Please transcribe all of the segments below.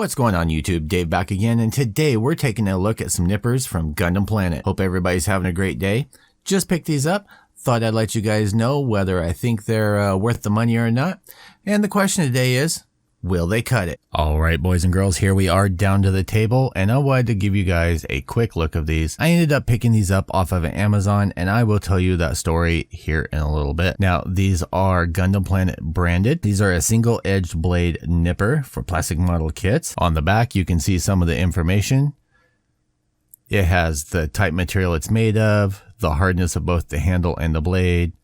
What's going on YouTube? Dave back again, and today we're taking a look at some nippers from Gundam Planet. Hope everybody's having a great day. Just picked these up. Thought I'd let you guys know whether I think they're worth the money or not. And the question today is, will they cut it? Alright boys and girls, here we are down to the table, and I wanted to give you guys a quick look of these. I ended up picking these up off of Amazon, and I will tell you that story here in a little bit. Now, these are Gundam Planet branded. These are a single-edged blade nipper for plastic model kits. On the back, you can see some of the information. It has the type material it's made of, the hardness of both the handle and the blade,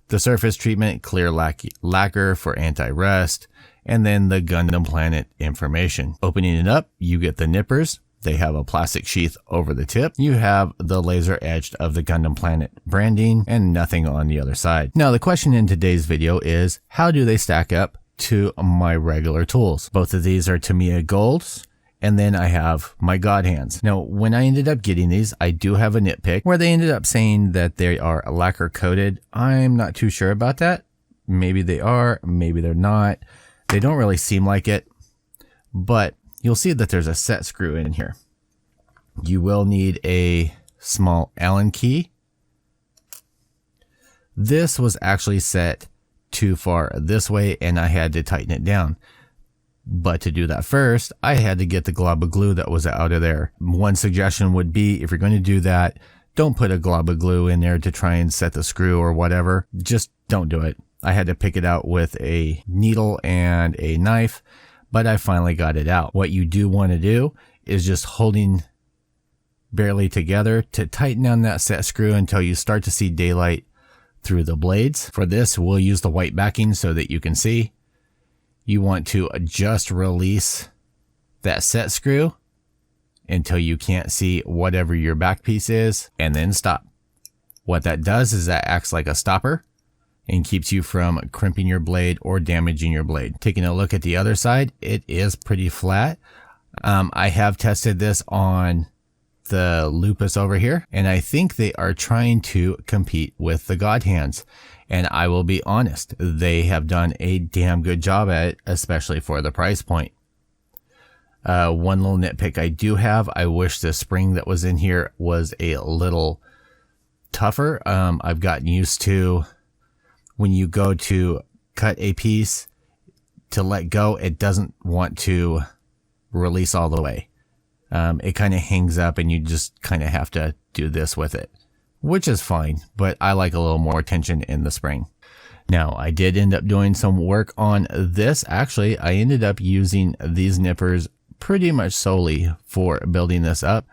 the surface treatment, clear lacquer for anti-rust, and then the Gundam Planet information. Opening it up, you get the nippers. They have a plastic sheath over the tip. You have the laser etched of the Gundam Planet branding and nothing on the other side. Now the question in today's video is, how do they stack up to my regular tools? Both of these are Tamiya Golds, and then I have my God Hands. Now, when I ended up getting these, I do have a nitpick where they ended up saying that they are lacquer coated. I'm not too sure about that. Maybe they are, maybe they're not. They don't really seem like it, but you'll see that there's a set screw in here. You will need a small Allen key. This was actually set too far this way, and I had to tighten it down. But to do that first, I had to get the glob of glue that was out of there. One suggestion would be, if you're going to do that, don't put a glob of glue in there to try and set the screw or whatever. Just don't do it. I had to pick it out with a needle and a knife, but I finally got it out. What you do want to do is just holding barely together to tighten down that set screw until you start to see daylight through the blades. For this, we'll use the white backing so that you can see. You want to just release that set screw until you can't see whatever your back piece is, and then stop. What that does is that acts like a stopper and keeps you from crimping your blade or damaging your blade. Taking a look at the other side, it is pretty flat. I have tested this on the Lupus over here, and I think they are trying to compete with the God Hands. And I will be honest, they have done a damn good job at it, especially for the price point. One little nitpick I do have, I wish the spring that was in here was a little tougher. I've gotten used to when you go to cut a piece to let go, it doesn't want to release all the way. It kind of hangs up and you just kind of have to do this with it, which is fine, but I like a little more tension in the spring. Now, I did end up doing some work on this. Actually, I ended up using these nippers pretty much solely for building this up.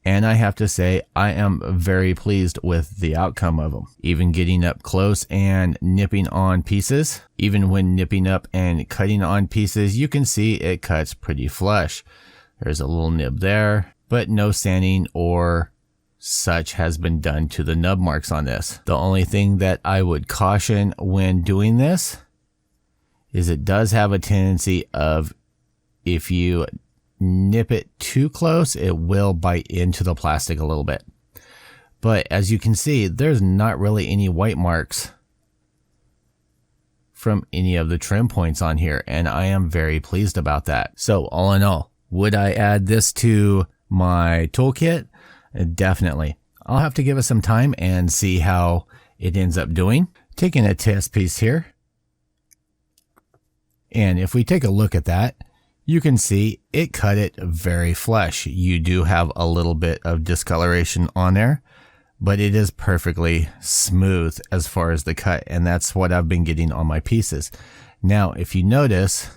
And I have to say, I am very pleased with the outcome of them. Even getting up close and nipping on pieces, even when nipping up and cutting on pieces, you can see it cuts pretty flush. There's a little nib there, but no sanding or such has been done to the nub marks on this. The only thing that I would caution when doing this is it does have a tendency of, if you nip it too close, it will bite into the plastic a little bit. But as you can see, there's not really any white marks from any of the trim points on here, and I am very pleased about that. So all in all, would I add this to my toolkit? Definitely. I'll have to give it some time and see how it ends up doing. Taking a test piece here, and if we take a look at that, you can see it cut it very flush. You do have a little bit of discoloration on there, but it is perfectly smooth as far as the cut, and that's what I've been getting on my pieces. Now, if you notice,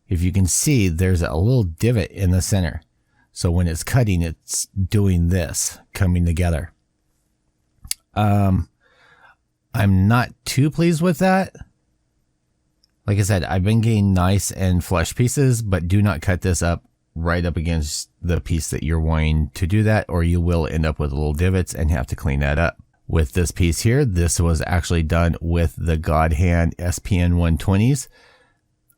if you can see, there's a little divot in the center. So when it's cutting, it's doing this, coming together. I'm not too pleased with that. Like I said, I've been getting nice and flush pieces, but do not cut this up right up against the piece that you're wanting to do that, or you will end up with little divots and have to clean that up. With this piece here, this was actually done with the God Hand SPN 120s.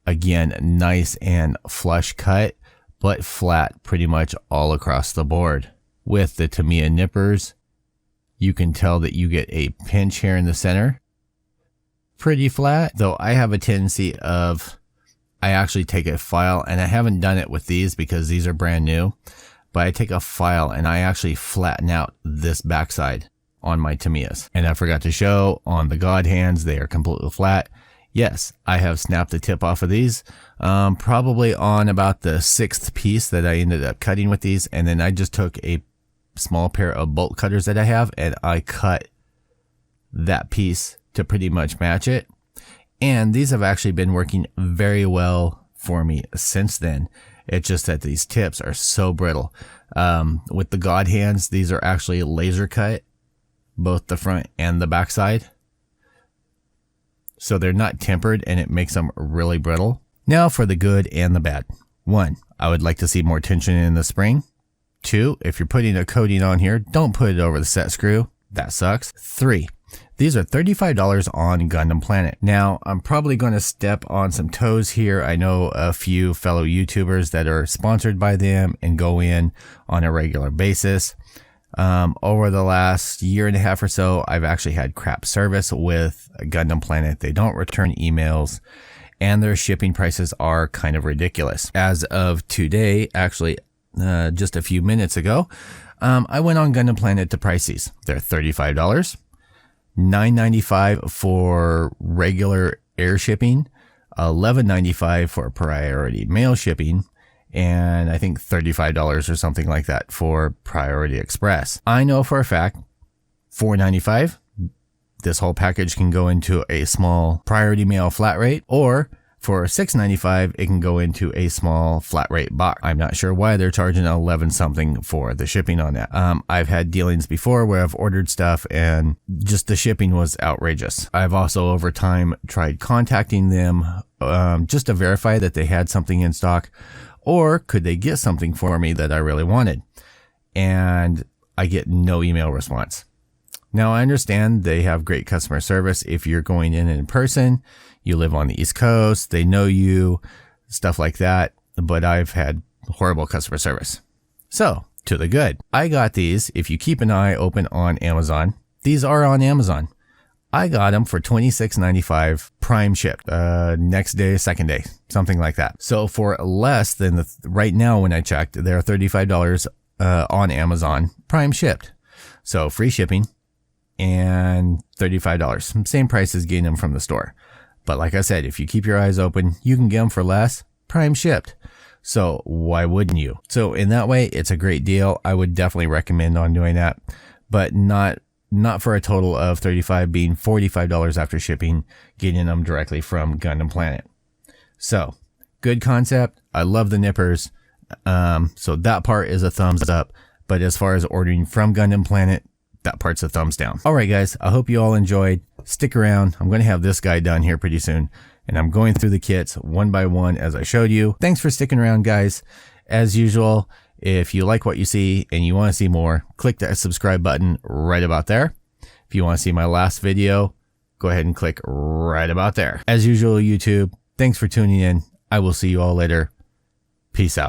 Again, nice and flush cut, but flat pretty much all across the board. With the Tamiya nippers, you can tell that you get a pinch here in the center. Pretty flat, though I have a tendency of, I actually take a file, and I haven't done it with these because these are brand new, but I take a file and I actually flatten out this backside on my Tamiyas. And I forgot to show on the God hands, they are completely flat. Yes, I have snapped the tip off of these, probably on about the 6th piece that I ended up cutting with these. And then I just took a small pair of bolt cutters that I have, and I cut that piece to pretty much match it. And these have actually been working very well for me since then. It's just that these tips are so brittle. With the God hands, these are actually laser cut, both the front and the back side. So they're not tempered, and it makes them really brittle. Now for the good and the bad. 1, I would like to see more tension in the spring. 2, if you're putting a coating on here, don't put it over the set screw. That sucks. 3, these are $35 on Gundam Planet. Now, I'm probably going to step on some toes here. I know a few fellow YouTubers that are sponsored by them and go in on a regular basis. Over the last year and a half or so, I've actually had crap service with Gundam Planet. They don't return emails, and their shipping prices are kind of ridiculous. As of today, actually, just a few minutes ago, I went on Gundam Planet to price these. They're $35, $9.95 for regular air shipping, $11.95 for priority mail shipping, and I think $35 or something like that for priority express. I know for a fact, $4.95, this whole package can go into a small priority mail flat rate, or for $6.95, it can go into a small flat rate box. I'm not sure why they're charging 11 something for the shipping on that. I've had dealings before where I've ordered stuff and just the shipping was outrageous. I've also over time tried contacting them just to verify that they had something in stock, or could they get something for me that I really wanted? And I get no email response. Now, I understand they have great customer service if you're going in person, you live on the East Coast, they know you, stuff like that, but I've had horrible customer service. So, to the good. I got these, if you keep an eye open on Amazon, these are on Amazon. I got them for $26.95 prime shipped, next day, second day, something like that. So for less than right now when I checked, they're $35 on Amazon prime shipped. So free shipping and $35. Same price as getting them from the store. But like I said, if you keep your eyes open, you can get them for less, prime shipped. So why wouldn't you? So in that way, it's a great deal. I would definitely recommend on doing that, but not for a total of $35, being $45 after shipping, getting them directly from Gundam Planet. So good concept. I love the nippers. So that part is a thumbs up, but as far as ordering from Gundam Planet, that part's a thumbs down. All right, guys, I hope you all enjoyed. Stick around. I'm going to have this guy done here pretty soon, and I'm going through the kits one by one as I showed you. Thanks for sticking around, guys. As usual, if you like what you see and you want to see more, click that subscribe button right about there. If you want to see my last video, go ahead and click right about there. As usual, YouTube, thanks for tuning in. I will see you all later. Peace out.